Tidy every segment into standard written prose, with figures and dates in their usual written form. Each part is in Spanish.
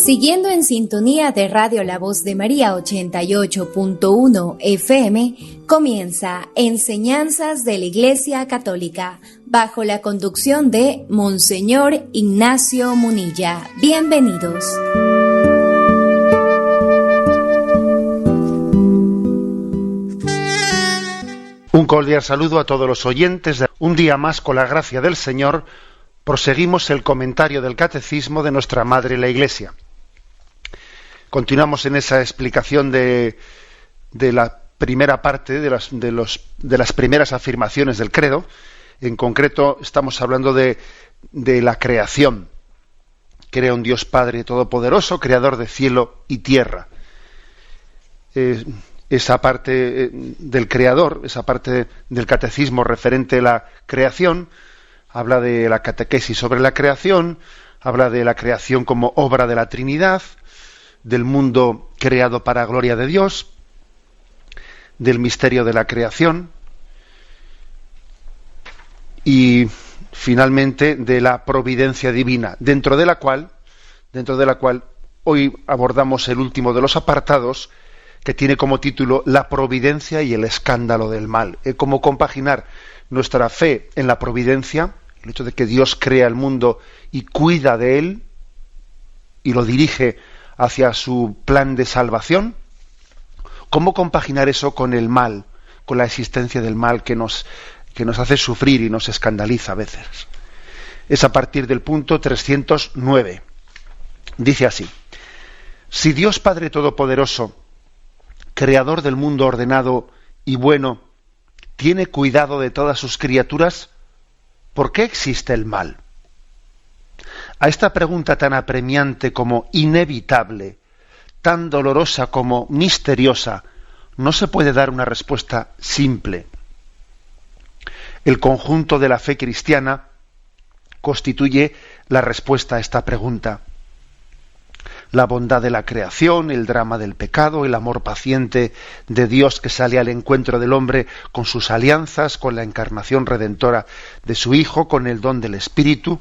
Siguiendo en sintonía de Radio La Voz de María 88.1 FM, comienza Enseñanzas de la Iglesia Católica, bajo la conducción de Monseñor Ignacio Munilla. Bienvenidos. Un cordial saludo a todos los oyentes. Un día más, con la gracia del Señor, proseguimos el comentario del Catecismo de nuestra Madre la Iglesia. Continuamos en esa explicación de la primera parte, de las primeras afirmaciones del credo. En concreto, estamos hablando de la creación. Crea un Dios Padre Todopoderoso, creador de cielo y tierra. Esa parte del creador, esa parte del catecismo referente a la creación, habla de la catequesis sobre la creación, habla de la creación como obra de la Trinidad, del mundo creado para gloria de Dios, del misterio de la creación y finalmente de la providencia divina, dentro de la cual hoy abordamos el último de los apartados, que tiene como título La providencia y el escándalo del mal. Cómo compaginar nuestra fe en la providencia, el hecho de que Dios crea el mundo y cuida de él y lo dirige hacia su plan de salvación. Cómo compaginar eso con el mal, con la existencia del mal que nos hace sufrir y nos escandaliza a veces. Es a partir del punto 309. Dice así: si Dios Padre Todopoderoso, creador del mundo ordenado y bueno, tiene cuidado de todas sus criaturas, ¿por qué existe el mal? A esta pregunta tan apremiante como inevitable, tan dolorosa como misteriosa, no se puede dar una respuesta simple. El conjunto de la fe cristiana constituye la respuesta a esta pregunta. La bondad de la creación, el drama del pecado, el amor paciente de Dios que sale al encuentro del hombre con sus alianzas, con la encarnación redentora de su Hijo, con el don del Espíritu,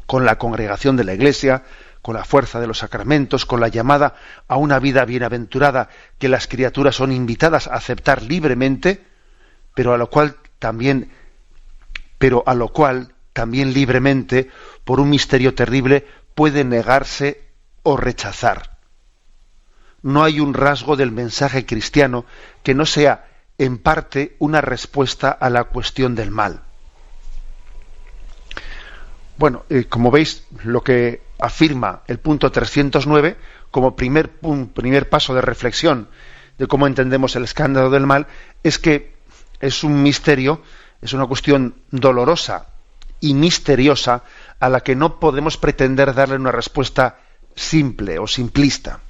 con la congregación de la Iglesia, con la fuerza de los sacramentos, con la llamada a una vida bienaventurada que las criaturas son invitadas a aceptar libremente, pero a lo cual también libremente, por un misterio terrible, puede negarse o rechazar. No hay un rasgo del mensaje cristiano que no sea en parte una respuesta a la cuestión del mal. Bueno, como veis, lo que afirma el punto 309 como primer paso de reflexión de cómo entendemos el escándalo del mal es que es un misterio, es una cuestión dolorosa y misteriosa a la que no podemos pretender darle una respuesta simple o simplista.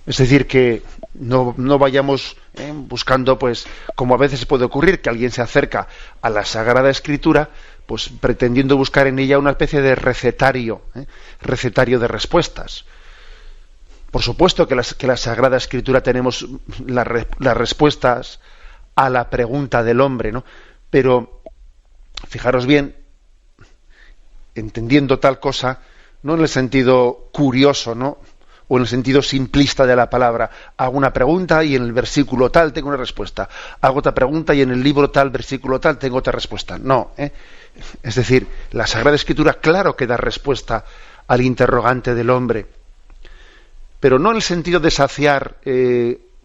Es decir, que no vayamos buscando, pues, como a veces puede ocurrir, que alguien se acerca a la Sagrada Escritura, pues pretendiendo buscar en ella una especie de recetario de respuestas. Por supuesto que la Sagrada Escritura tenemos las respuestas a la pregunta del hombre, ¿no? Pero fijaros bien, entendiendo tal cosa, no en el sentido curioso, ¿no?, o en el sentido simplista de la palabra. Hago una pregunta y en el versículo tal tengo una respuesta. Hago otra pregunta y en el libro tal, versículo tal, tengo otra respuesta. No, es decir, la Sagrada Escritura claro que da respuesta al interrogante del hombre, pero no en el sentido de saciar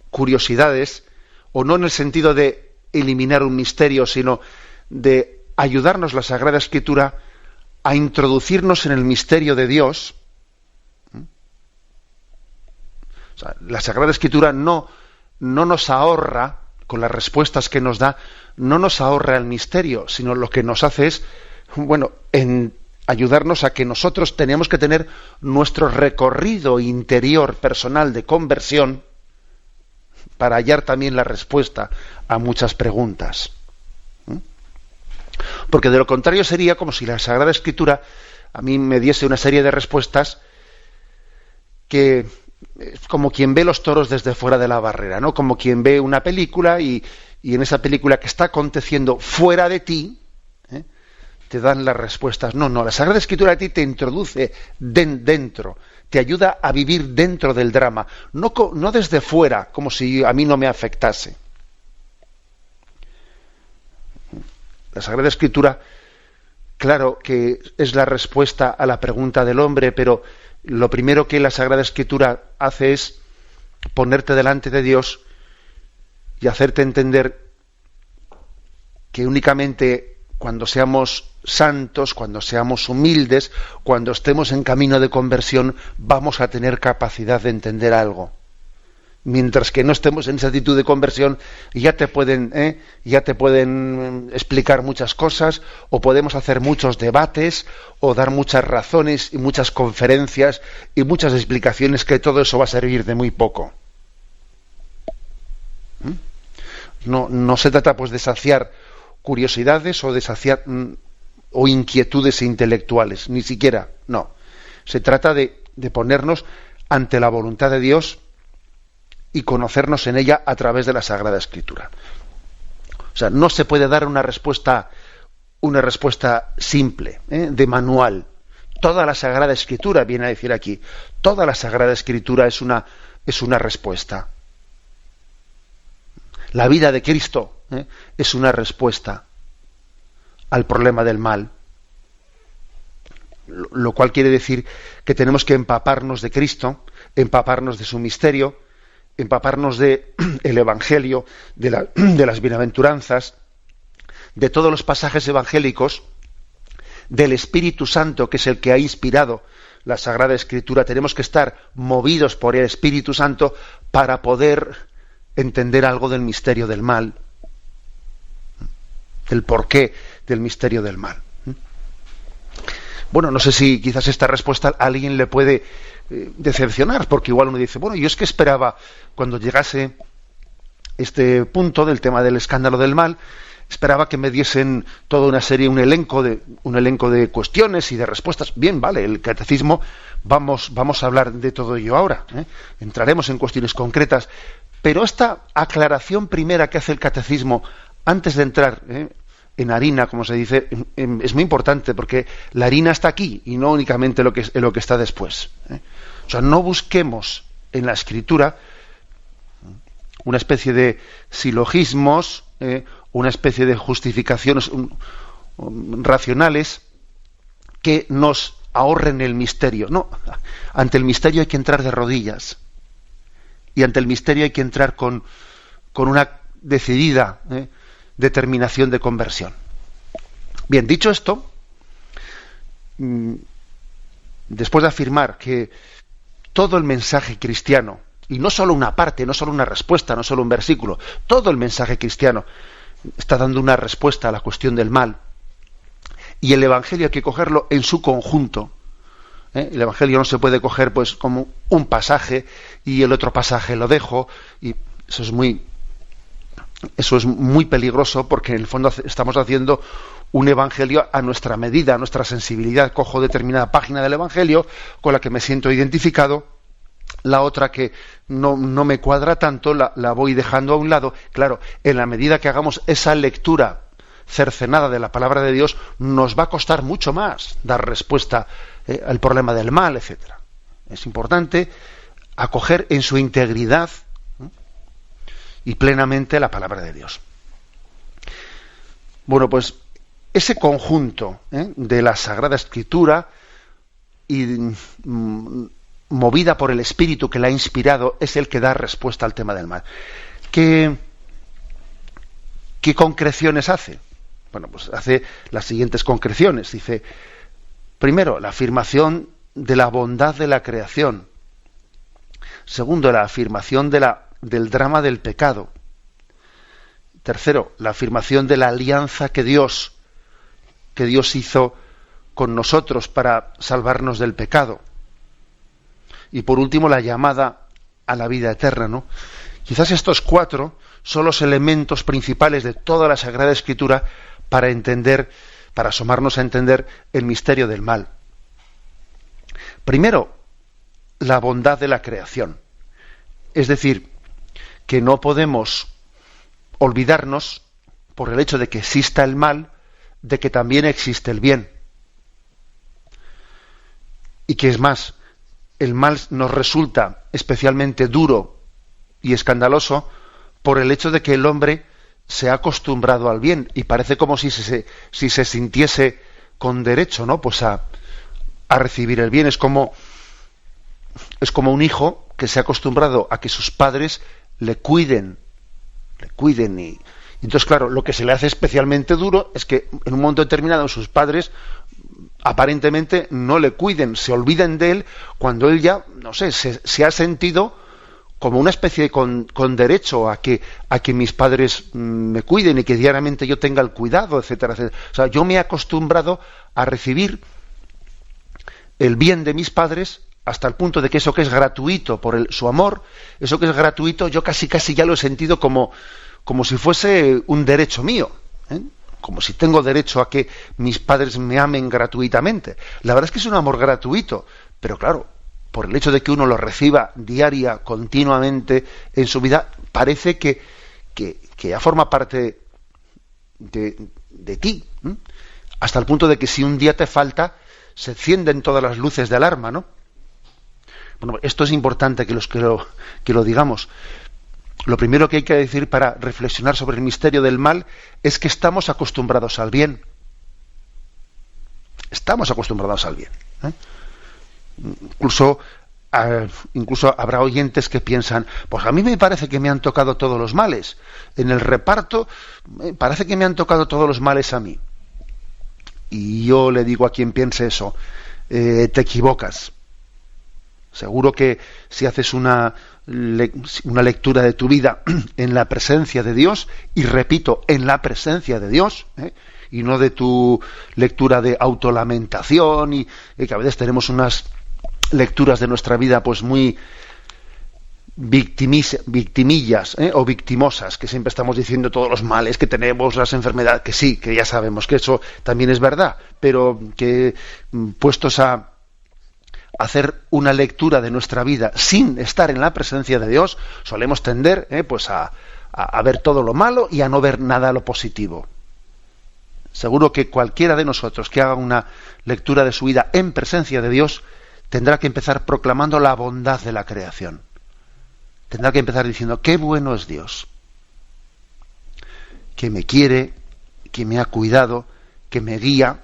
curiosidades, o no en el sentido de eliminar un misterio, sino de ayudarnos la Sagrada Escritura a introducirnos en el misterio de Dios. O sea, la Sagrada Escritura no nos ahorra, con las respuestas que nos da, no nos ahorra el misterio, sino lo que nos hace es, en ayudarnos a que nosotros tenemos que tener nuestro recorrido interior personal de conversión para hallar también la respuesta a muchas preguntas. Porque de lo contrario sería como si la Sagrada Escritura a mí me diese una serie de respuestas que como quien ve los toros desde fuera de la barrera, ¿no? Como quien ve una película y en esa película que está aconteciendo fuera de ti, te dan las respuestas. No, la Sagrada Escritura a ti te introduce dentro, te ayuda a vivir dentro del drama, no desde fuera, como si a mí no me afectase. La Sagrada Escritura, claro que es la respuesta a la pregunta del hombre, pero lo primero que la Sagrada Escritura hace es ponerte delante de Dios y hacerte entender que únicamente cuando seamos santos, cuando seamos humildes, cuando estemos en camino de conversión, vamos a tener capacidad de entender algo. Mientras que no estemos en esa actitud de conversión, ya te pueden explicar muchas cosas, o podemos hacer muchos debates, o dar muchas razones y muchas conferencias y muchas explicaciones, que todo eso va a servir de muy poco. No se trata pues de saciar curiosidades o de saciar o inquietudes intelectuales, ni siquiera, no. Se trata de ponernos ante la voluntad de Dios y conocernos en ella a través de la Sagrada Escritura. O sea, no se puede dar una respuesta simple, de manual. Toda la Sagrada Escritura, viene a decir aquí, toda la Sagrada Escritura es una respuesta. La vida de Cristo es una respuesta al problema del mal. Lo cual quiere decir que tenemos que empaparnos de Cristo, empaparnos de su misterio, empaparnos de el Evangelio, de las bienaventuranzas, de todos los pasajes evangélicos, del Espíritu Santo, que es el que ha inspirado la Sagrada Escritura. Tenemos que estar movidos por el Espíritu Santo para poder entender algo del misterio del mal, del porqué del misterio del mal. Bueno, no sé si quizás esta respuesta a alguien le puede decepcionar, porque igual uno dice, bueno, yo es que esperaba, cuando llegase este punto del tema del escándalo del mal, esperaba que me diesen toda una serie, un elenco de cuestiones y de respuestas. Bien, vale, el catecismo, vamos a hablar de todo ello ahora, entraremos en cuestiones concretas, pero esta aclaración primera que hace el catecismo antes de entrar en harina, como se dice, es muy importante, porque la harina está aquí y no únicamente lo que está después. O sea, no busquemos en la Escritura una especie de silogismos, una especie de justificaciones racionales que nos ahorren el misterio. No, ante el misterio hay que entrar de rodillas, y ante el misterio hay que entrar con una decidida determinación de conversión. Bien, dicho esto, después de afirmar que todo el mensaje cristiano, y no solo una parte, no solo una respuesta, no solo un versículo, todo el mensaje cristiano está dando una respuesta a la cuestión del mal, y el Evangelio hay que cogerlo en su conjunto. El Evangelio no se puede coger pues como un pasaje y el otro pasaje lo dejo, y eso es muy peligroso, porque en el fondo estamos haciendo un evangelio a nuestra medida, a nuestra sensibilidad. Cojo determinada página del Evangelio con la que me siento identificado, la otra que no me cuadra tanto la voy dejando a un lado. Claro, en la medida que hagamos esa lectura cercenada de la palabra de Dios, nos va a costar mucho más dar respuesta al problema del mal, etcétera. Es importante acoger en su integridad y plenamente la palabra de Dios. Bueno, pues ese conjunto de la Sagrada Escritura y movida por el Espíritu que la ha inspirado es el que da respuesta al tema del mal. ¿Qué concreciones hace? Bueno, pues hace las siguientes concreciones. Dice, primero, la afirmación de la bondad de la creación. Segundo, la afirmación del drama del pecado. Tercero, la afirmación de la alianza que Dios hizo con nosotros para salvarnos del pecado. Y por último, la llamada a la vida eterna, ¿no? Quizás estos cuatro son los elementos principales de toda la Sagrada Escritura para asomarnos a entender el misterio del mal. Primero, la bondad de la creación. Es decir, que no podemos olvidarnos, por el hecho de que exista el mal, de que también existe el bien. Y que es más, el mal nos resulta especialmente duro y escandaloso por el hecho de que el hombre se ha acostumbrado al bien y parece como si se sintiese con derecho, ¿no? Pues a recibir el bien. Es como un hijo que se ha acostumbrado a que sus padres le cuiden y entonces, claro, lo que se le hace especialmente duro es que en un momento determinado sus padres aparentemente no le cuiden, se olviden de él cuando él ya, no sé, se ha sentido como una especie de con derecho a que mis padres me cuiden y que diariamente yo tenga el cuidado, etcétera, etcétera. O sea, yo me he acostumbrado a recibir el bien de mis padres hasta el punto de que eso que es gratuito por su amor, eso que es gratuito, yo casi ya lo he sentido como si fuese un derecho mío, ¿eh? Como si tengo derecho a que mis padres me amen gratuitamente. La verdad es que es un amor gratuito, pero claro, por el hecho de que uno lo reciba diaria, continuamente en su vida, parece que ya forma parte de ti, ¿eh? Hasta el punto de que si un día te falta, se encienden todas las luces de alarma, ¿no? Bueno, esto es importante que lo digamos. Lo primero que hay que decir para reflexionar sobre el misterio del mal es que estamos acostumbrados al bien. Estamos acostumbrados al bien, ¿eh? Incluso habrá oyentes que piensan, pues a mí me parece que me han tocado todos los males. En el reparto parece que me han tocado todos los males a mí. Y yo le digo a quien piense eso, te equivocas. Seguro que si haces una lectura de tu vida en la presencia de Dios, y repito, en la presencia de Dios, y no de tu lectura de autolamentación, y que a veces tenemos unas lecturas de nuestra vida pues muy victimillas, o victimosas, que siempre estamos diciendo todos los males que tenemos, las enfermedades, que sí, que ya sabemos que eso también es verdad, pero que puestos a hacer una lectura de nuestra vida sin estar en la presencia de Dios, solemos tender pues a ver todo lo malo y a no ver nada lo positivo. Seguro que cualquiera de nosotros que haga una lectura de su vida en presencia de Dios tendrá que empezar proclamando la bondad de la creación. Tendrá que empezar diciendo, qué bueno es Dios, que me quiere, que me ha cuidado, que me guía.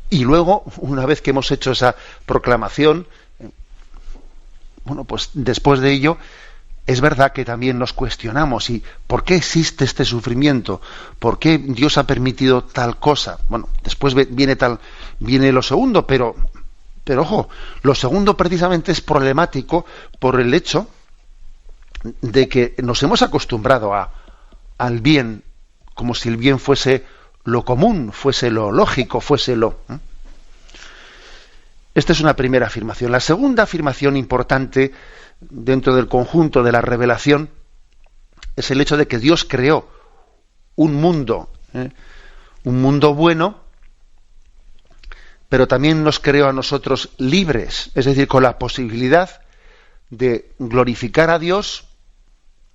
Y luego, una vez que hemos hecho esa proclamación, bueno, pues después de ello, es verdad que también nos cuestionamos, ¿y por qué existe este sufrimiento? ¿Por qué Dios ha permitido tal cosa? Bueno, después viene lo segundo, pero ojo, lo segundo precisamente es problemático por el hecho de que nos hemos acostumbrado al bien, como si el bien fuese lo común, fuese lo lógico, fuese lo... Esta es una primera afirmación. La segunda afirmación importante dentro del conjunto de la revelación es el hecho de que Dios creó un mundo bueno, pero también nos creó a nosotros libres, es decir, con la posibilidad de glorificar a Dios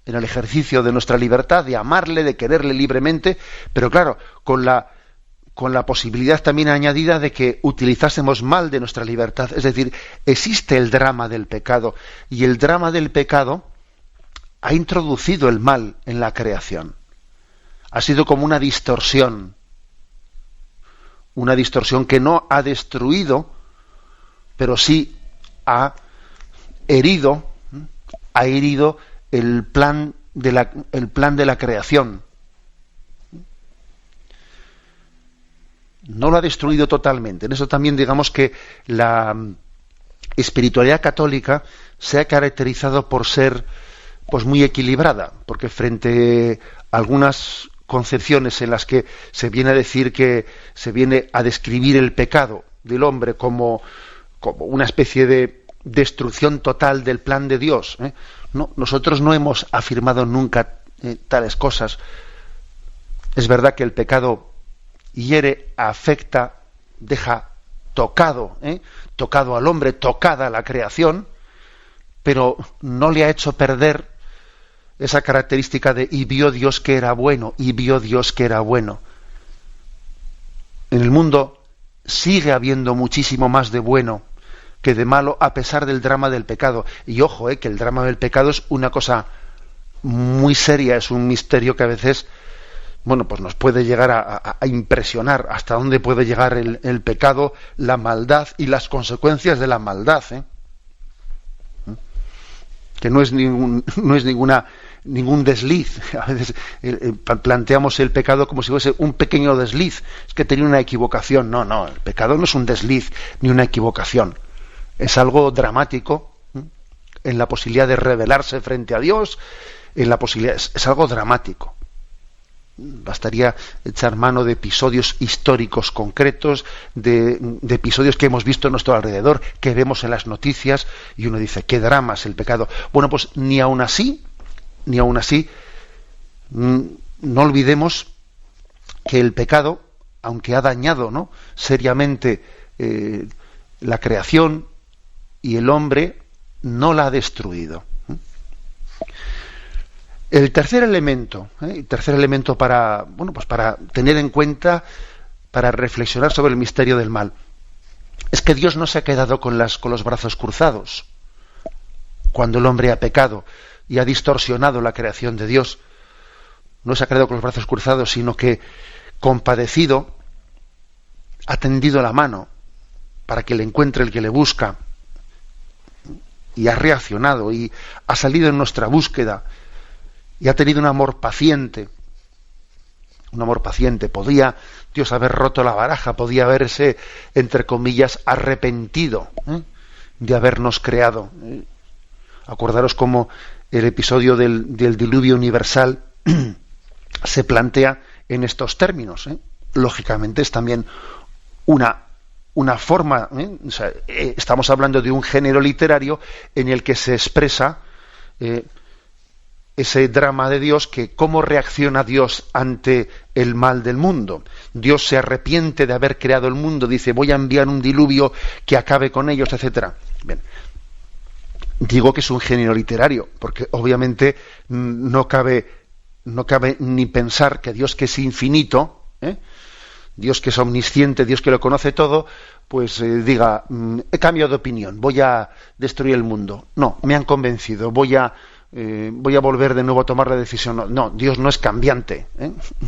en el ejercicio de nuestra libertad, de amarle, de quererle libremente, pero claro, con la posibilidad también añadida de que utilizásemos mal de nuestra libertad. Es decir, existe el drama del pecado, y el drama del pecado ha introducido el mal en la creación. Ha sido como una distorsión que no ha destruido, pero sí ha herido el plan de la creación. No lo ha destruido totalmente. En eso también digamos que la espiritualidad católica se ha caracterizado por ser pues muy equilibrada, porque frente a algunas concepciones en las que se viene a decir que se viene a describir el pecado del hombre como una especie de destrucción total del plan de Dios, No, nosotros no hemos afirmado nunca tales cosas. Es verdad que el pecado hiere, afecta, deja tocado al hombre, tocada a la creación, pero no le ha hecho perder esa característica de y vio Dios que era bueno, y vio Dios que era bueno. En el mundo sigue habiendo muchísimo más de bueno que de malo, a pesar del drama del pecado. Y ojo, que el drama del pecado es una cosa muy seria, es un misterio que a veces, bueno, pues nos puede llegar a impresionar hasta dónde puede llegar el pecado, la maldad y las consecuencias de la maldad, que no es ningún desliz. A veces planteamos el pecado como si fuese un pequeño desliz, es que tenía una equivocación. No, el pecado no es un desliz ni una equivocación, es algo dramático, en la posibilidad de rebelarse frente a Dios, es algo dramático. Bastaría echar mano de episodios históricos concretos, de episodios que hemos visto a nuestro alrededor, que vemos en las noticias, y uno dice, qué drama es el pecado. Bueno, pues ni aun así, no olvidemos que el pecado, aunque ha dañado, ¿no?, seriamente la creación y el hombre, no la ha destruido. El tercer elemento para tener en cuenta, para reflexionar sobre el misterio del mal, es que Dios no se ha quedado con los brazos cruzados cuando el hombre ha pecado y ha distorsionado la creación de Dios. No se ha quedado con los brazos cruzados, sino que, compadecido, ha tendido la mano para que le encuentre el que le busca, y ha reaccionado y ha salido en nuestra búsqueda y ha tenido un amor paciente. Podía Dios haber roto la baraja, podía haberse, entre comillas, arrepentido de habernos creado. Acordaros cómo el episodio del diluvio universal se plantea en estos términos. Lógicamente es también una forma, o sea, estamos hablando de un género literario en el que se expresa ese drama de Dios, que cómo reacciona Dios ante el mal del mundo. Dios se arrepiente de haber creado el mundo, dice, voy a enviar un diluvio que acabe con ellos, etcétera. Bien, digo que es un género literario, porque obviamente no cabe ni pensar que Dios, que es infinito, Dios que es omnisciente, Dios que lo conoce todo, pues diga, he cambiado de opinión, voy a destruir el mundo. No, me han convencido, voy a volver de nuevo a tomar la decisión. No, Dios no es cambiante,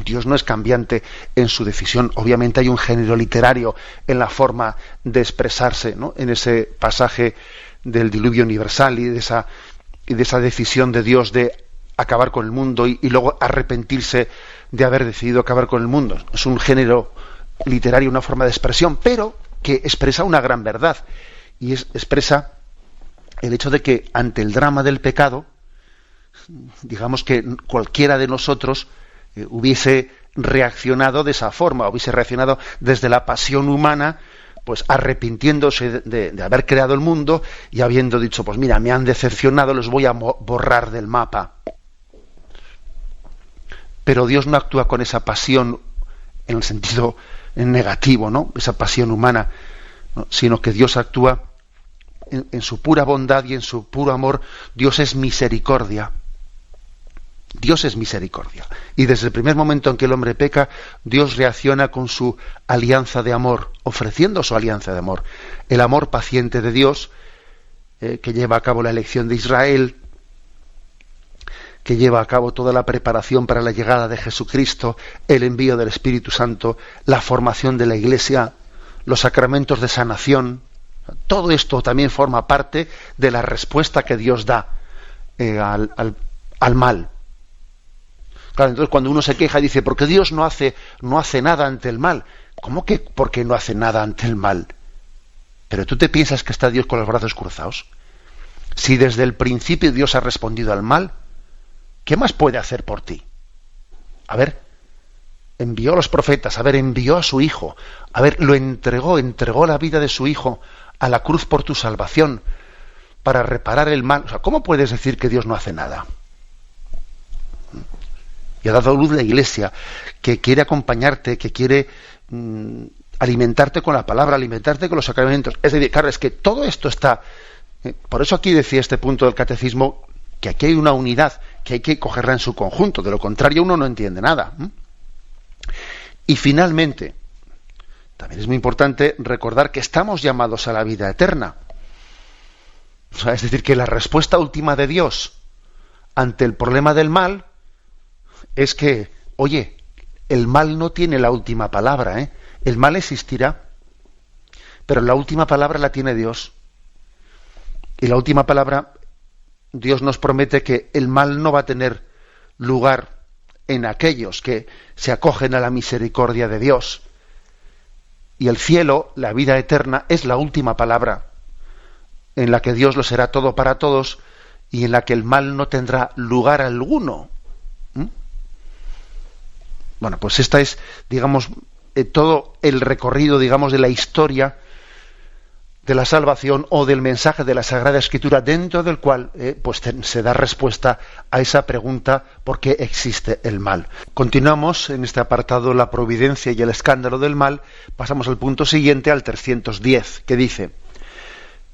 Dios no es cambiante en su decisión. Obviamente hay un género literario en la forma de expresarse, ¿no?, en ese pasaje del diluvio universal y de esa decisión de Dios de acabar con el mundo y luego arrepentirse de haber decidido acabar con el mundo. Es un género literario, una forma de expresión, pero que expresa una gran verdad, y expresa el hecho de que ante el drama del pecado, digamos que cualquiera de nosotros hubiese reaccionado de esa forma, hubiese reaccionado desde la pasión humana, pues arrepintiéndose de haber creado el mundo y habiendo dicho, pues mira, me han decepcionado, los voy a borrar del mapa. Pero Dios no actúa con esa pasión en el sentido negativo, ¿no?, esa pasión humana, ¿no?, sino que Dios actúa en su pura bondad y en su puro amor. Dios es misericordia. Dios es misericordia. Y desde el primer momento en que el hombre peca, Dios reacciona con su alianza de amor, ofreciendo su alianza de amor. El amor paciente de Dios, que lleva a cabo la elección de Israel, que lleva a cabo toda la preparación para la llegada de Jesucristo, el envío del Espíritu Santo, la formación de la Iglesia, los sacramentos de sanación. Todo esto también forma parte de la respuesta que Dios da al mal. Claro, entonces cuando uno se queja y dice, ¿por qué Dios no hace nada ante el mal? ¿Cómo que por qué no hace nada ante el mal? ¿Pero tú te piensas que está Dios con los brazos cruzados? Si desde el principio Dios ha respondido al mal, ¿qué más puede hacer por ti? A ver, envió a los profetas, envió a su Hijo, lo entregó la vida de su Hijo a la cruz por tu salvación, para reparar el mal. O sea, ¿cómo puedes decir que Dios no hace nada? Y ha dado luz la Iglesia, que quiere acompañarte, que quiere alimentarte con la palabra, alimentarte con los sacramentos. Es decir, claro, es que todo esto está... por eso aquí decía este punto del catecismo, que aquí hay una unidad, que hay que cogerla en su conjunto, de lo contrario uno no entiende nada. Y finalmente, también es muy importante recordar que estamos llamados a la vida eterna. O sea, es decir, que la respuesta última de Dios ante el problema del mal es que, oye, el mal no tiene la última palabra, ¿eh? El mal existirá, pero la última palabra la tiene Dios. Y la última palabra, Dios nos promete que el mal no va a tener lugar en aquellos que se acogen a la misericordia de Dios. Y el cielo, la vida eterna, es la última palabra, en la que Dios lo será todo para todos y en la que el mal no tendrá lugar alguno. Bueno, pues esta es, digamos, todo el recorrido, digamos, de la historia de la salvación o del mensaje de la Sagrada Escritura, dentro del cual pues se da respuesta a esa pregunta: ¿por qué existe el mal? Continuamos en este apartado, la providencia y el escándalo del mal. Pasamos al punto siguiente, al 310, que dice: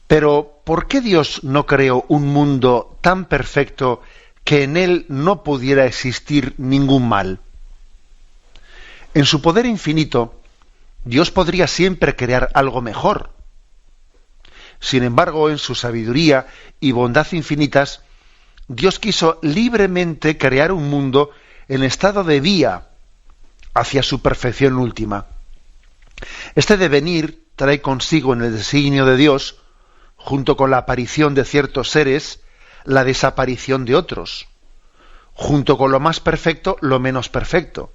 pero ¿por qué Dios no creó un mundo tan perfecto que en él no pudiera existir ningún mal? En su poder infinito, Dios podría siempre crear algo mejor. Sin embargo, en su sabiduría y bondad infinitas, Dios quiso libremente crear un mundo en estado de vía hacia su perfección última. Este devenir trae consigo en el designio de Dios, junto con la aparición de ciertos seres, la desaparición de otros, junto con lo más perfecto, lo menos perfecto,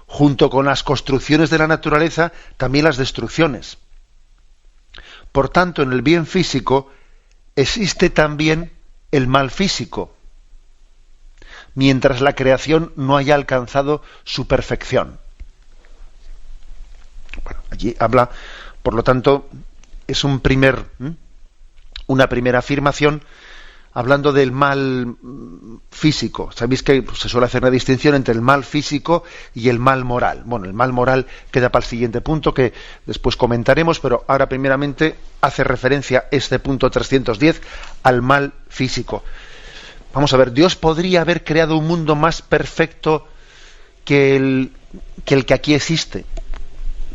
junto con las construcciones de la naturaleza, también las destrucciones. Por tanto, en el bien físico existe también el mal físico, mientras la creación no haya alcanzado su perfección. Bueno, allí habla, por lo tanto, es una primera afirmación hablando del mal físico. Sabéis que se suele hacer una distinción entre el mal físico y el mal moral. Bueno, el mal moral queda para el siguiente punto, que después comentaremos, pero ahora primeramente hace referencia este punto 310 al mal físico. Vamos a ver, ¿Dios podría haber creado un mundo más perfecto que el que aquí existe?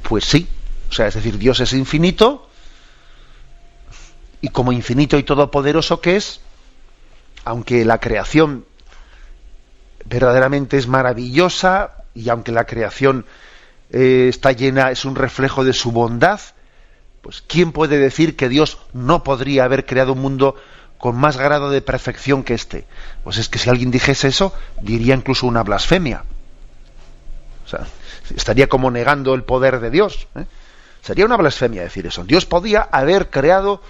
Pues sí. O sea, es decir, Dios es infinito, y como infinito y todopoderoso que es, aunque la creación verdaderamente es maravillosa, y aunque la creación está llena, es un reflejo de su bondad, pues ¿quién puede decir que Dios no podría haber creado un mundo con más grado de perfección que este? Pues es que si alguien dijese eso, diría incluso una blasfemia. O sea, estaría como negando el poder de Dios, ¿eh? Sería una blasfemia decir eso. Dios podía haber creado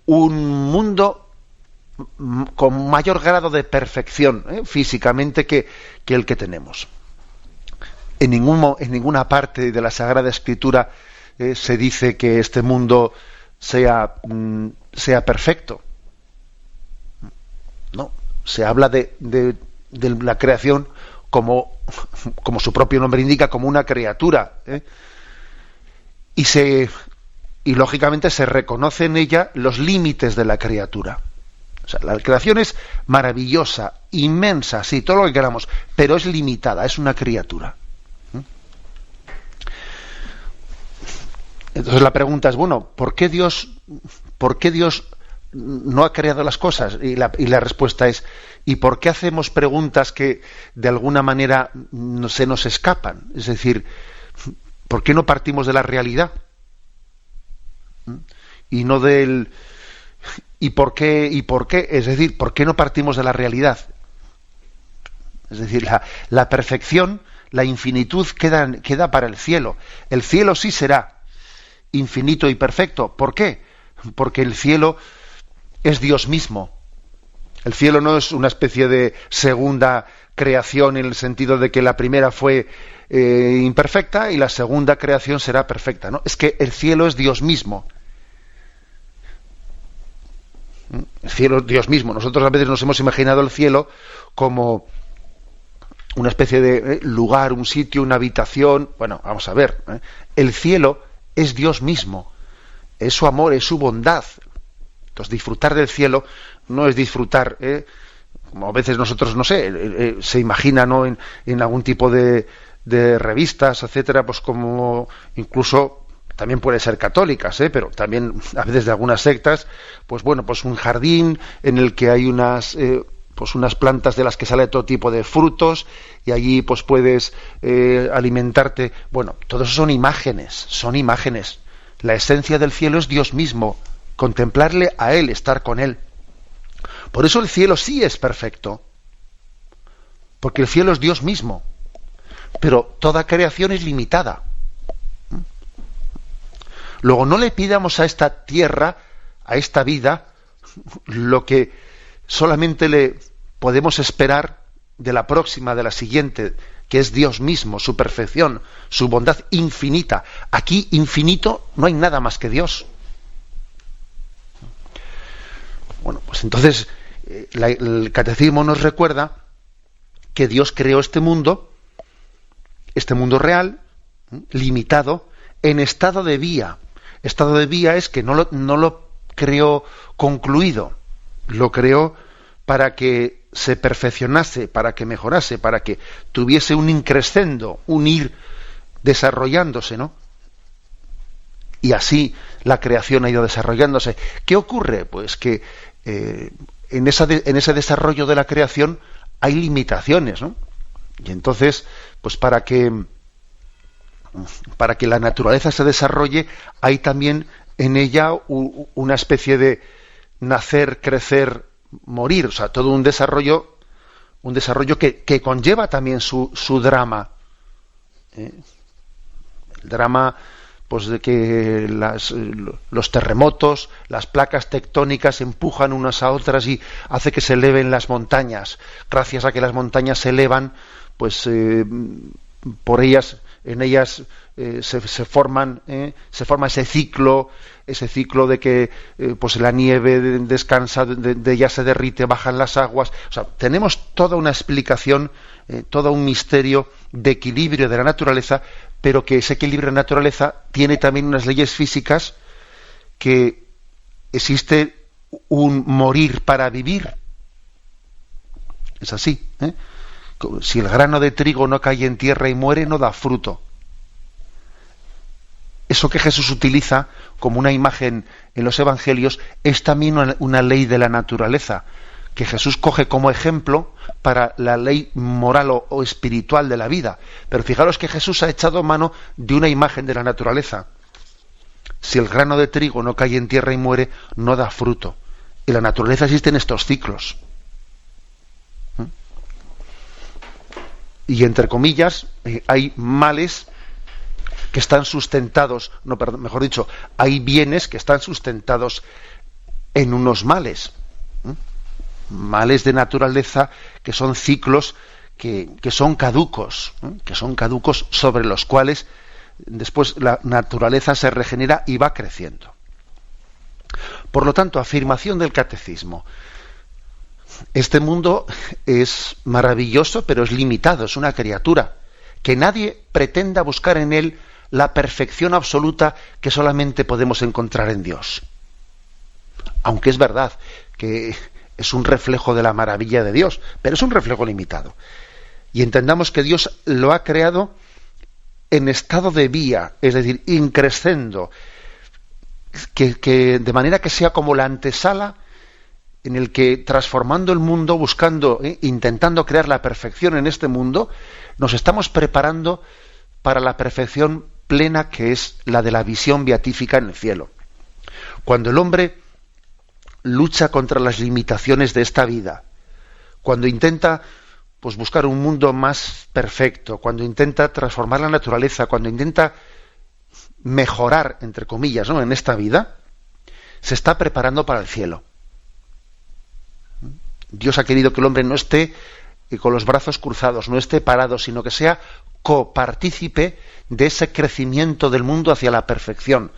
un mundo con mayor grado de perfección, físicamente que el que tenemos. En ninguna parte de la Sagrada Escritura se dice que este mundo sea perfecto. No, se habla de la creación como su propio nombre indica, como una criatura, y lógicamente se reconoce en ella los límites de la criatura. O sea, la creación es maravillosa, inmensa, sí, todo lo que queramos, pero es limitada, es una criatura. Entonces la pregunta es, bueno, ¿por qué Dios no ha creado las cosas? Y la respuesta es, ¿y por qué hacemos preguntas que de alguna manera se nos escapan? Es decir, ¿por qué no partimos de la realidad? Y no del... ¿Y por qué? Es decir, ¿por qué no partimos de la realidad? Es decir, la perfección, la infinitud queda para el cielo. El cielo sí será infinito y perfecto. ¿Por qué? Porque el cielo es Dios mismo. El cielo no es una especie de segunda creación en el sentido de que la primera fue imperfecta y la segunda creación será perfecta, ¿no? Es que el cielo es Dios mismo. El cielo es Dios mismo. Nosotros a veces nos hemos imaginado el cielo como una especie de lugar, un sitio, una habitación. Bueno, vamos a ver. El cielo es Dios mismo. Es su amor, es su bondad. Entonces, disfrutar del cielo no es disfrutar, como a veces nosotros, no sé, se imagina, ¿no?, en algún tipo de de revistas, etcétera, pues como incluso también puede ser católicas, pero también a veces de algunas sectas, pues bueno, pues un jardín en el que hay unas plantas de las que sale todo tipo de frutos y allí pues puedes alimentarte. Bueno, todo eso son imágenes. La esencia del cielo es Dios mismo, contemplarle a Él, estar con Él. Por eso el cielo sí es perfecto, porque el cielo es Dios mismo, pero toda creación es limitada. Luego no le pidamos a esta tierra, a esta vida, lo que solamente le podemos esperar de la próxima, de la siguiente, que es Dios mismo, su perfección, su bondad infinita. Aquí, infinito, no hay nada más que Dios. Bueno, pues entonces el catecismo nos recuerda que Dios creó este mundo real, limitado, en estado de vía. Estado de vía es que no lo creó concluido, lo creó para que se perfeccionase, para que mejorase, para que tuviese un increscendo, un ir desarrollándose, ¿no? Y así la creación ha ido desarrollándose. ¿Qué ocurre? Pues que en ese desarrollo de la creación hay limitaciones, ¿no? Y entonces, pues para que la naturaleza se desarrolle, hay también en ella una especie de nacer, crecer, morir, o sea, todo un desarrollo que conlleva también su drama. El drama, pues, de que los terremotos, las placas tectónicas empujan unas a otras y hace que se eleven las montañas. Gracias a que las montañas se elevan, pues en ellas se forma ese ciclo de que pues la nieve descansa, de ella se derrite, bajan las aguas. O sea, tenemos toda una explicación, todo un misterio de equilibrio de la naturaleza, pero que ese equilibrio de la naturaleza tiene también unas leyes físicas, que existe un morir para vivir. Es así, ¿eh? Si el grano de trigo no cae en tierra y muere, no da fruto. Eso que Jesús utiliza como una imagen en los evangelios es también una ley de la naturaleza, que Jesús coge como ejemplo para la ley moral o espiritual de la vida. Pero fijaros que Jesús ha echado mano de una imagen de la naturaleza. Si el grano de trigo no cae en tierra y muere, no da fruto. En la naturaleza existen estos ciclos. Y entre comillas, hay males que están sustentados, mejor dicho, hay bienes que están sustentados en unos males. Males de naturaleza que son ciclos que son caducos, sobre los cuales después la naturaleza se regenera y va creciendo. Por lo tanto, afirmación del catecismo. Este mundo es maravilloso, pero es limitado, es una criatura. Que nadie pretenda buscar en él la perfección absoluta que solamente podemos encontrar en Dios. Aunque es verdad que es un reflejo de la maravilla de Dios, pero es un reflejo limitado. Y entendamos que Dios lo ha creado en estado de vía, es decir, increscendo, que de manera que sea como la antesala en el que, transformando el mundo, buscando, intentando crear la perfección en este mundo, nos estamos preparando para la perfección plena, que es la de la visión beatífica en el cielo. Cuando el hombre lucha contra las limitaciones de esta vida, cuando intenta pues buscar un mundo más perfecto, cuando intenta transformar la naturaleza, cuando intenta mejorar, entre comillas, ¿no?, en esta vida, se está preparando para el cielo. Dios ha querido que el hombre no esté con los brazos cruzados, no esté parado, sino que sea copartícipe de ese crecimiento del mundo hacia la perfección.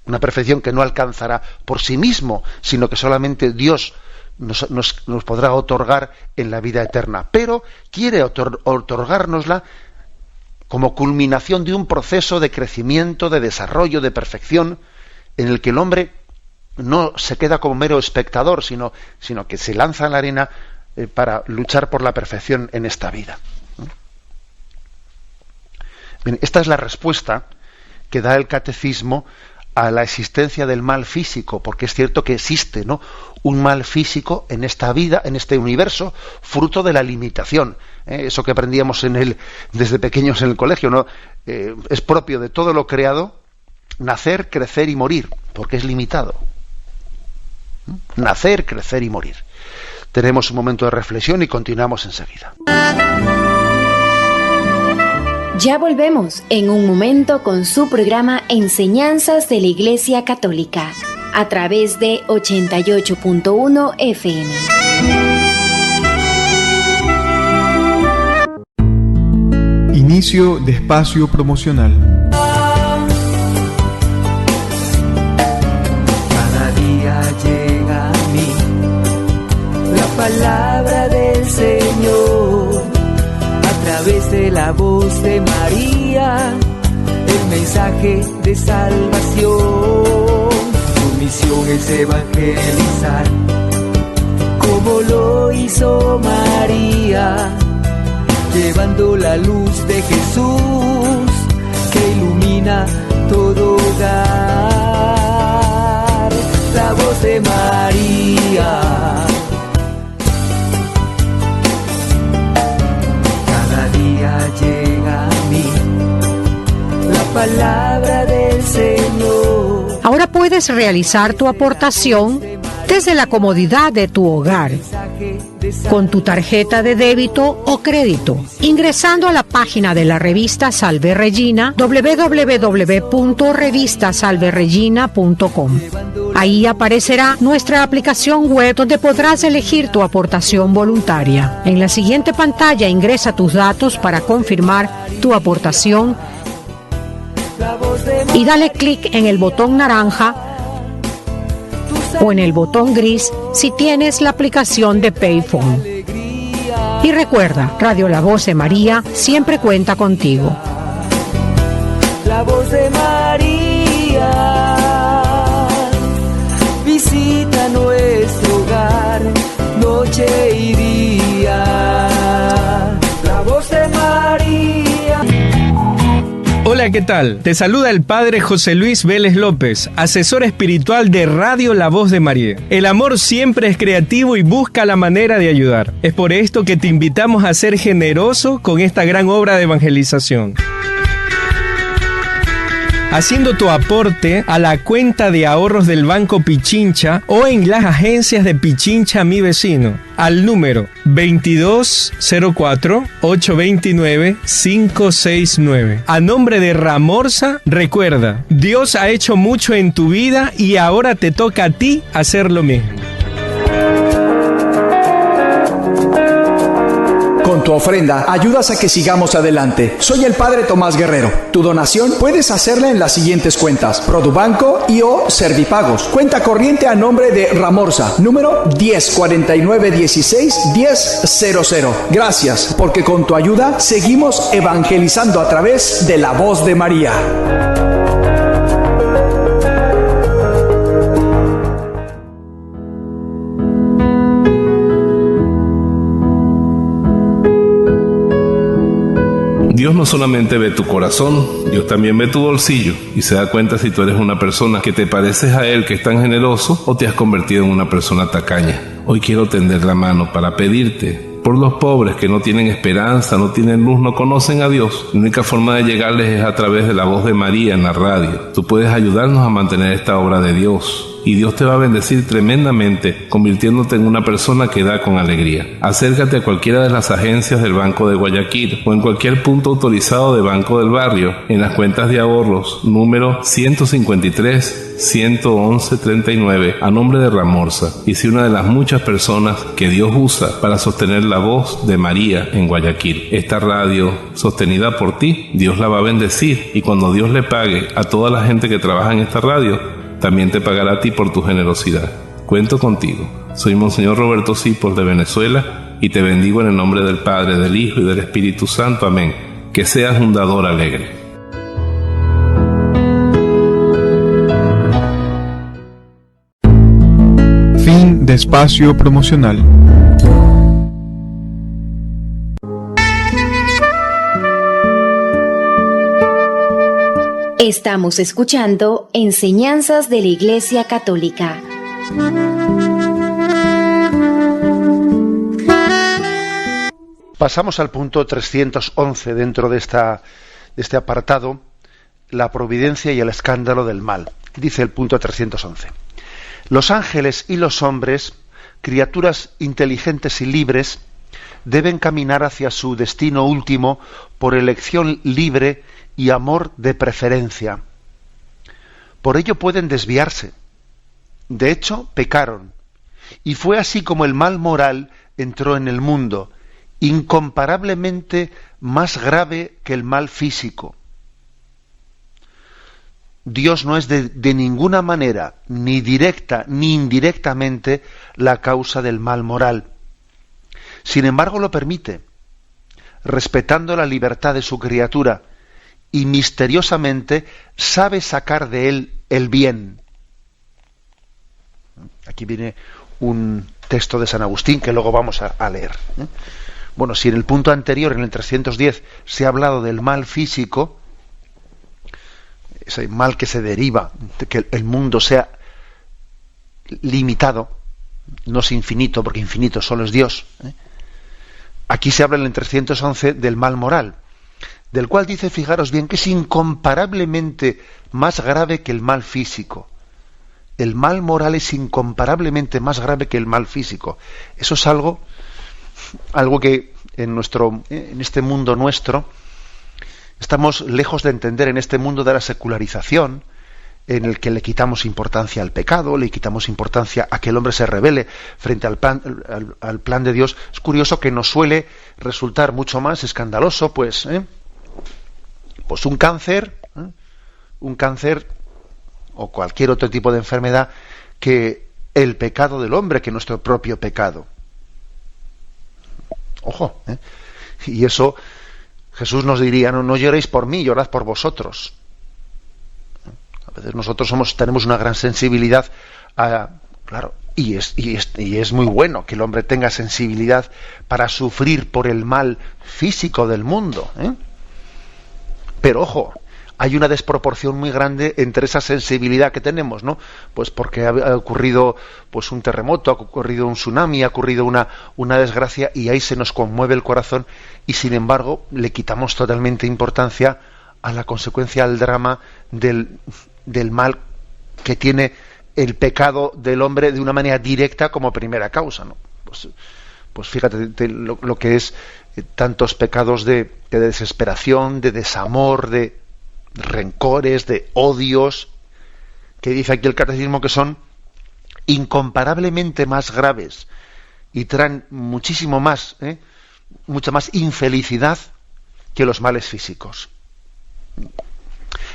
Una perfección que no alcanzará por sí mismo, sino que solamente Dios nos podrá otorgar en la vida eterna. Pero quiere otorgárnosla como culminación de un proceso de crecimiento, de desarrollo, de perfección, en el que el hombre no se queda como mero espectador, sino que se lanza en la arena para luchar por la perfección en esta vida. Bien, esta es la respuesta que da el catecismo a la existencia del mal físico, porque es cierto que existe, ¿no?, un mal físico en esta vida, en este universo, fruto de la limitación. Eso que aprendíamos desde pequeños en el colegio, ¿no? Es propio de todo lo creado nacer, crecer y morir, porque es limitado. Nacer, crecer y morir. Tenemos un momento de reflexión y continuamos enseguida. Ya volvemos en un momento con su programa Enseñanzas de la Iglesia Católica a través de 88.1 FM. Inicio de espacio promocional. Cada día llega a mí la palabra del Señor a través de la voz de María, el mensaje de salvación. Su misión es evangelizar, como lo hizo María, llevando la luz de Jesús que ilumina todo hogar. La voz de María. Cada día llega a mí la palabra del Señor. Ahora puedes realizar tu aportación desde la comodidad de tu hogar, con tu tarjeta de débito o crédito, ingresando a la página de la revista Salve Regina, www.revistasalveregina.com. Ahí aparecerá nuestra aplicación web donde podrás elegir tu aportación voluntaria. En la siguiente pantalla ingresa tus datos para confirmar tu aportación y dale clic en el botón naranja o en el botón gris si tienes la aplicación de Payphone. Y recuerda, Radio La Voz de María siempre cuenta contigo. La voz de María visita nuestro hogar, noche y día. La voz de María. Hola, ¿qué tal? Te saluda el Padre José Luis Vélez López, asesor espiritual de Radio La Voz de María. El amor siempre es creativo y busca la manera de ayudar. Es por esto que te invitamos a ser generoso con esta gran obra de evangelización, haciendo tu aporte a la cuenta de ahorros del Banco Pichincha o en las agencias de Pichincha Mi Vecino, al número 2204-829-569. A nombre de Ramorza, recuerda, Dios ha hecho mucho en tu vida y ahora te toca a ti hacer lo mismo. Con tu ofrenda ayudas a que sigamos adelante. Soy el Padre Tomás Guerrero. Tu donación puedes hacerla en las siguientes cuentas: Produbanco y o Servipagos. Cuenta corriente a nombre de Ramorza, número 1049161000. Gracias, porque con tu ayuda seguimos evangelizando a través de la voz de María. Dios no solamente ve tu corazón, Dios también ve tu bolsillo y se da cuenta si tú eres una persona que te pareces a Él, que es tan generoso, o te has convertido en una persona tacaña. Hoy quiero tender la mano para pedirte por los pobres que no tienen esperanza, no tienen luz, no conocen a Dios. La única forma de llegarles es a través de la voz de María en la radio. Tú puedes ayudarnos a mantener esta obra de Dios. Y Dios te va a bendecir tremendamente, convirtiéndote en una persona que da con alegría. Acércate a cualquiera de las agencias del Banco de Guayaquil o en cualquier punto autorizado de Banco del Barrio, en las cuentas de ahorros número 153-111-39, a nombre de Ramorza, y sé una de las muchas personas que Dios usa para sostener la voz de María en Guayaquil. Esta radio, sostenida por ti, Dios la va a bendecir, y cuando Dios le pague a toda la gente que trabaja en esta radio, también te pagará a ti por tu generosidad. Cuento contigo. Soy Monseñor Roberto Cipos de Venezuela y te bendigo en el nombre del Padre, del Hijo y del Espíritu Santo. Amén. Que seas un dador alegre. Fin de espacio promocional. Estamos escuchando Enseñanzas de la Iglesia Católica. Pasamos al punto 311 dentro de este apartado, la providencia y el escándalo del mal. Dice el punto 311. Los ángeles y los hombres, criaturas inteligentes y libres, deben caminar hacia su destino último por elección libre y amor de preferencia. Por ello pueden desviarse. De hecho, pecaron. Y fue así como el mal moral entró en el mundo, incomparablemente más grave que el mal físico. Dios no es de ninguna manera, ni directa ni indirectamente, la causa del mal moral. Sin embargo, lo permite, respetando la libertad de su criatura, y misteriosamente sabe sacar de él el bien. Aquí viene un texto de San Agustín que luego vamos a leer. Bueno, si en el punto anterior, en el 310, se ha hablado del mal físico, ese mal que se deriva de que el mundo sea limitado, no es infinito, porque infinito solo es Dios. Aquí se habla en el 311 del mal moral, del cual dice, fijaros bien, que es incomparablemente más grave que el mal físico. El mal moral es incomparablemente más grave que el mal físico. Eso es algo que en este mundo nuestro estamos lejos de entender, en este mundo de la secularización, en el que le quitamos importancia al pecado, le quitamos importancia a que el hombre se rebele frente al plan de Dios. Es curioso que nos suele resultar mucho más escandaloso, pues un cáncer o cualquier otro tipo de enfermedad, que el pecado del hombre, que nuestro propio pecado. Ojo, y eso Jesús nos diría, no lloréis por mí, llorad por vosotros. A veces nosotros tenemos una gran sensibilidad claro, y es muy bueno que el hombre tenga sensibilidad para sufrir por el mal físico del mundo, pero ojo, hay una desproporción muy grande entre esa sensibilidad que tenemos, ¿no? Pues porque ha ocurrido pues un terremoto, ha ocurrido un tsunami, ha ocurrido una desgracia, y ahí se nos conmueve el corazón, y sin embargo le quitamos totalmente importancia a la consecuencia, al drama del mal que tiene el pecado del hombre de una manera directa como primera causa, ¿no? Pues fíjate lo que es tantos pecados de desesperación, de desamor, de rencores, de odios, que dice aquí el catecismo que son incomparablemente más graves y traen muchísimo más, mucha más infelicidad que los males físicos.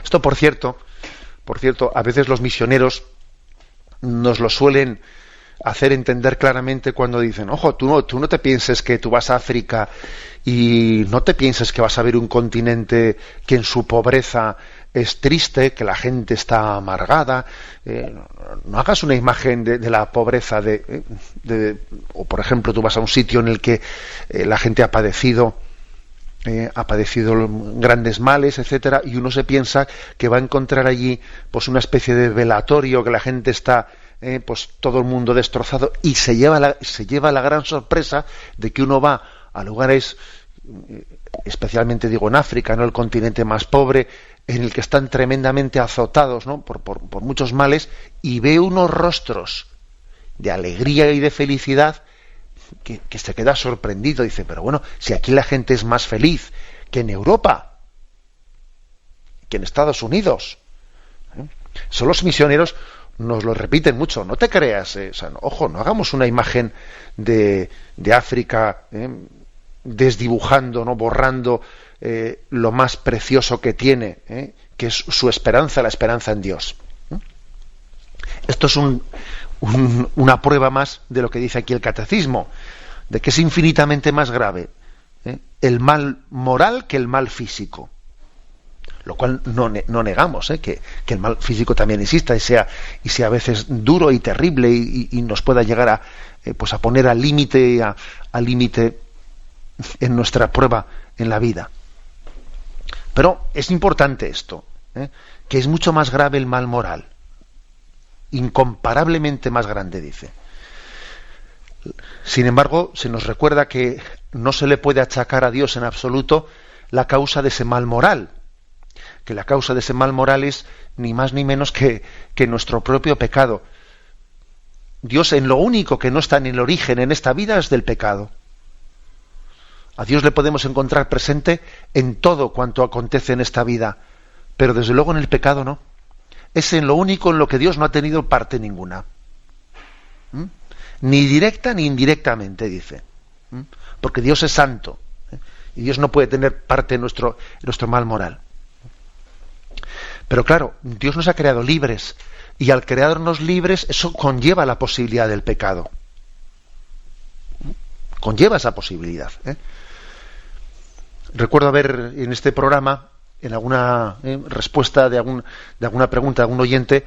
Esto, por cierto, a veces los misioneros nos lo suelen hacer entender claramente cuando dicen, ojo, tú no te pienses que tú vas a África y no te pienses que vas a ver un continente que en su pobreza es triste, que la gente está amargada. No hagas una imagen de la pobreza o por ejemplo tú vas a un sitio en el que la gente ha padecido grandes males, etcétera, y uno se piensa que va a encontrar allí pues una especie de velatorio, que la gente está pues todo el mundo destrozado, y se lleva la gran sorpresa de que uno va a lugares, especialmente digo en África, ¿no?, el continente más pobre, en el que están tremendamente azotados, ¿no?, por muchos males, y ve unos rostros de alegría y de felicidad que se queda sorprendido. Dice, pero bueno, si aquí la gente es más feliz que en Europa, que en Estados Unidos. Son los misioneros, nos lo repiten mucho, no te creas, ojo, no hagamos una imagen de África desdibujando, no borrando lo más precioso que tiene, que es su esperanza, la esperanza en Dios. Esto es una prueba más de lo que dice aquí el catecismo, de que es infinitamente más grave el mal moral que el mal físico. Lo cual no negamos, que el mal físico también exista y sea a veces duro y terrible y nos pueda llegar a poner al límite en nuestra prueba en la vida. Pero es importante esto, que es mucho más grave el mal moral, incomparablemente más grande, dice. Sin embargo, se nos recuerda que no se le puede achacar a Dios en absoluto la causa de ese mal moral, que la causa de ese mal moral es ni más ni menos que nuestro propio pecado. Dios, en lo único que no está en el origen en esta vida, es del pecado. A Dios le podemos encontrar presente en todo cuanto acontece en esta vida, pero desde luego en el pecado no. Es en lo único en lo que Dios no ha tenido parte ninguna. Ni directa ni indirectamente, dice. Porque Dios es santo, y Dios no puede tener parte en nuestro mal moral. Pero claro, Dios nos ha creado libres, y al crearnos libres, eso conlleva la posibilidad del pecado. Conlleva esa posibilidad. Recuerdo haber en este programa, en alguna respuesta de alguna pregunta de algún oyente,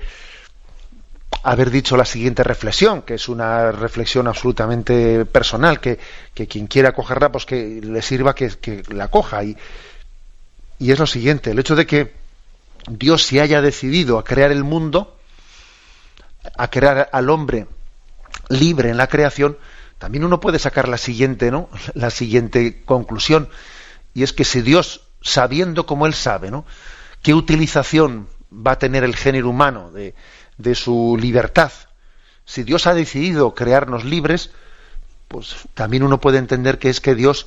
haber dicho la siguiente reflexión, que es una reflexión absolutamente personal, que quien quiera cogerla, pues que le sirva que la coja. Y es lo siguiente: el hecho de que Dios se haya decidido a crear el mundo, a crear al hombre libre en la creación, también uno puede sacar la siguiente conclusión, y es que si Dios, sabiendo como Él sabe, qué utilización va a tener el género humano de su libertad, si Dios ha decidido crearnos libres, pues también uno puede entender que es que Dios,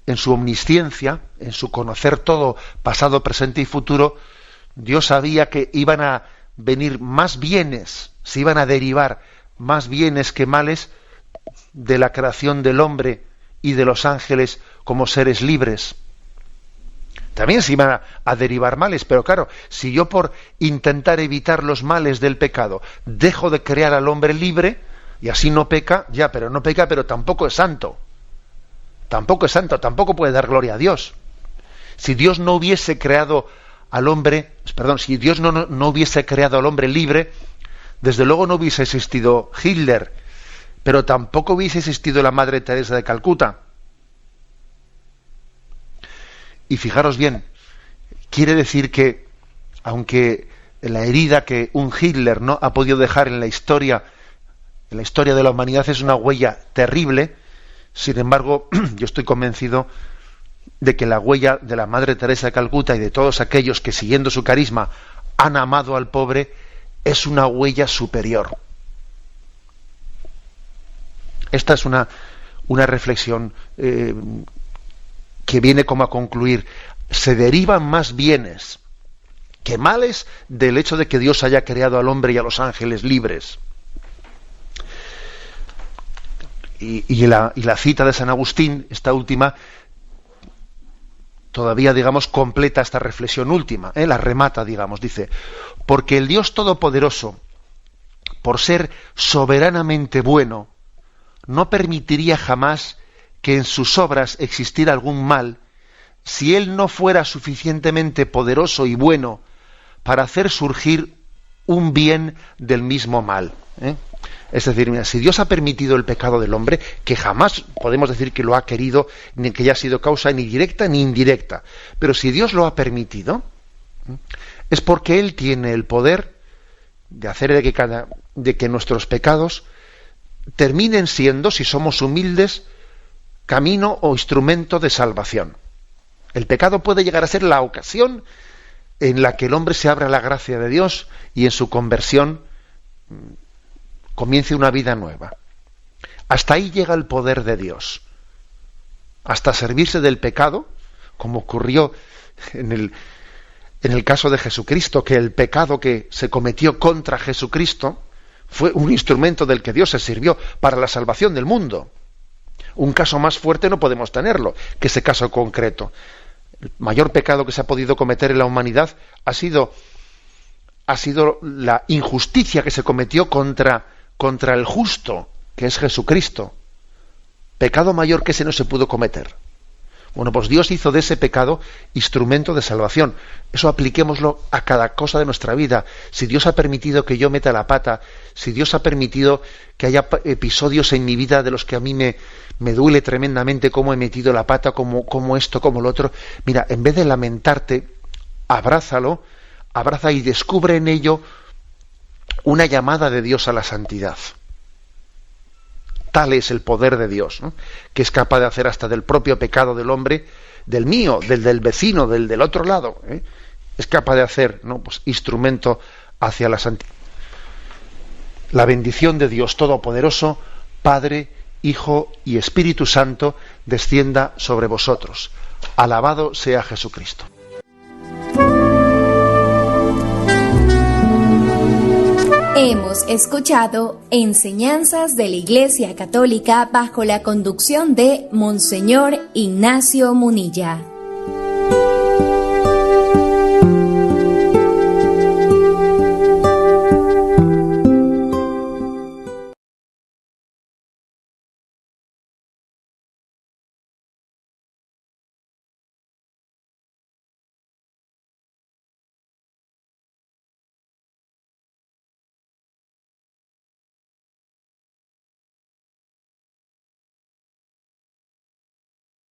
en su omnisciencia, en su conocer todo, pasado, presente y futuro, Dios sabía que iban a venir más bienes, se iban a derivar más bienes que males de la creación del hombre y de los ángeles como seres libres. También se iban a derivar males, pero claro, si yo por intentar evitar los males del pecado dejo de crear al hombre libre, y así no peca, pero tampoco es santo. Tampoco es santo, tampoco puede dar gloria a Dios. Si Dios no hubiese creado al hombre, si Dios no hubiese creado al hombre libre, desde luego no hubiese existido Hitler, pero tampoco hubiese existido la Madre Teresa de Calcuta. Y fijaros bien, quiere decir que, aunque la herida que un Hitler no ha podido dejar en la historia de la humanidad es una huella terrible, sin embargo, yo estoy convencido de que la huella de la Madre Teresa de Calcuta y de todos aquellos que, siguiendo su carisma, han amado al pobre, es una huella superior. Esta es una reflexión que viene como a concluir: se derivan más bienes que males del hecho de que Dios haya creado al hombre y a los ángeles libres. Y la cita de San Agustín, esta última, todavía, completa esta reflexión última, la remata, dice: porque el Dios Todopoderoso, por ser soberanamente bueno, no permitiría jamás que en sus obras existiera algún mal, si Él no fuera suficientemente poderoso y bueno para hacer surgir un bien del mismo mal. Es decir, mira, si Dios ha permitido el pecado del hombre, que jamás podemos decir que lo ha querido, ni que haya sido causa ni directa ni indirecta, pero si Dios lo ha permitido, es porque Él tiene el poder de hacer de que nuestros pecados terminen siendo, si somos humildes, camino o instrumento de salvación. El pecado puede llegar a ser la ocasión en la que el hombre se abra a la gracia de Dios y en su conversión comience una vida nueva. Hasta ahí llega el poder de Dios. Hasta servirse del pecado, como ocurrió en el caso de Jesucristo, que el pecado que se cometió contra Jesucristo fue un instrumento del que Dios se sirvió para la salvación del mundo. Un caso más fuerte no podemos tenerlo que ese caso concreto. El mayor pecado que se ha podido cometer en la humanidad ha sido la injusticia que se cometió contra el justo, que es Jesucristo. Pecado mayor que ese no se pudo cometer. Bueno, pues Dios hizo de ese pecado instrumento de salvación. Eso apliquémoslo a cada cosa de nuestra vida. Si Dios ha permitido que yo meta la pata, si Dios ha permitido que haya episodios en mi vida de los que a mí me duele tremendamente cómo he metido la pata, como esto, como lo otro, mira, en vez de lamentarte, abrázalo, abraza y descubre en ello una llamada de Dios a la santidad. Tal es el poder de Dios, ¿no?, que es capaz de hacer hasta del propio pecado del hombre, del mío, del vecino, del otro lado, es capaz de hacer, ¿no?, pues, instrumento hacia la santidad. La bendición de Dios Todopoderoso, Padre, Hijo y Espíritu Santo, descienda sobre vosotros. Alabado sea Jesucristo. Hemos escuchado enseñanzas de la Iglesia Católica bajo la conducción de Monseñor Ignacio Munilla.